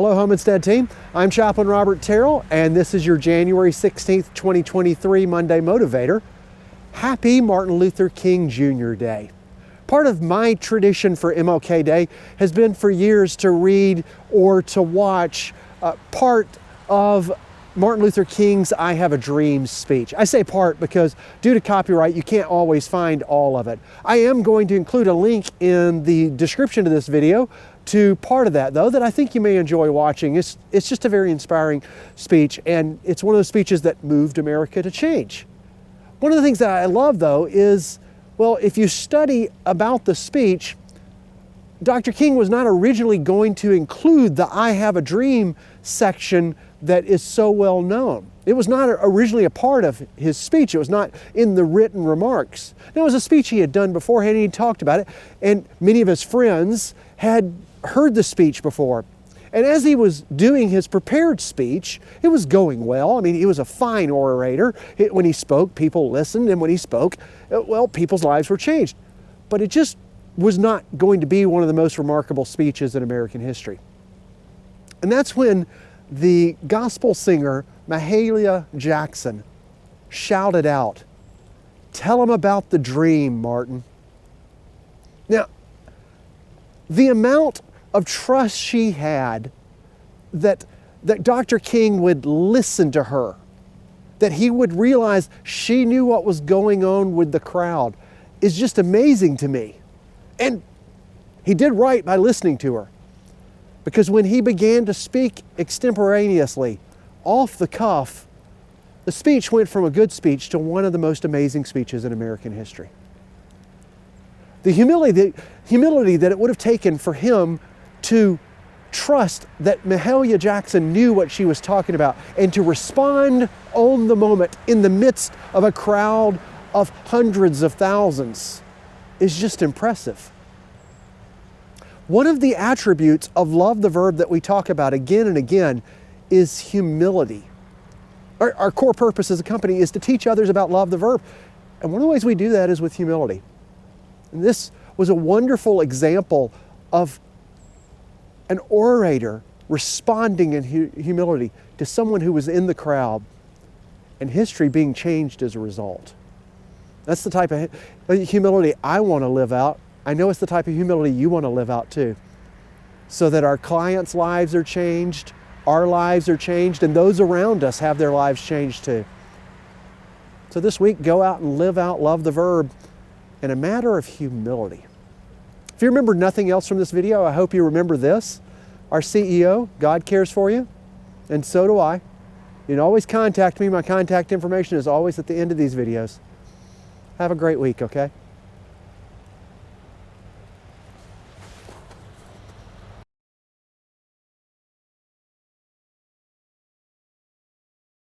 Hello, Homestead team. I'm Chaplain Robert Terrell, and this is your January 16th, 2023 Monday Motivator. Happy Martin Luther King Jr. Day. Part of my tradition for MLK Day has been for years to read or to watch part of Martin Luther King's I Have a Dream speech. I say part because due to copyright, you can't always find all of it. I am going to include a link in the description of this video to part of that, though, that I think you may enjoy watching. It's just a very inspiring speech, and it's one of those speeches that moved America to change. One of the things that I love, though, is, well, if you study about the speech, Dr. King was not originally going to include the I Have a Dream section that is so well known. It was not originally a part of his speech. It was not in the written remarks. It was a speech he had done beforehand, and he talked about it, and many of his friends had heard the speech before. And as he was doing his prepared speech, it was going well. I mean, he was a fine orator. When he spoke, people listened, and when he spoke, well, people's lives were changed. But it just was not going to be one of the most remarkable speeches in American history. And that's when the gospel singer Mahalia Jackson shouted out, "Tell him about the dream, Martin." Now, the amount of trust she had that Dr. King would listen to her, that he would realize she knew what was going on with the crowd, is just amazing to me. And he did right by listening to her, because when he began to speak extemporaneously, off the cuff, the speech went from a good speech to one of the most amazing speeches in American history. The humility that it would have taken for him to trust that Mahalia Jackson knew what she was talking about and to respond on the moment in the midst of a crowd of hundreds of thousands is just impressive. One of the attributes of love the verb that we talk about again and again is humility. Our core purpose as a company is to teach others about love the verb. And one of the ways we do that is with humility. And this was a wonderful example of an orator responding in humility to someone who was in the crowd, and history being changed as a result. That's the type of humility I want to live out. I know it's the type of humility you want to live out too, so that our clients' lives are changed, our lives are changed, and those around us have their lives changed too. So this week, go out and live out love the verb in a matter of humility. If you remember nothing else from this video, I hope you remember this. Our CEO, God cares for you, and so do I. You can always contact me. My contact information is always at the end of these videos. Have a great week, okay?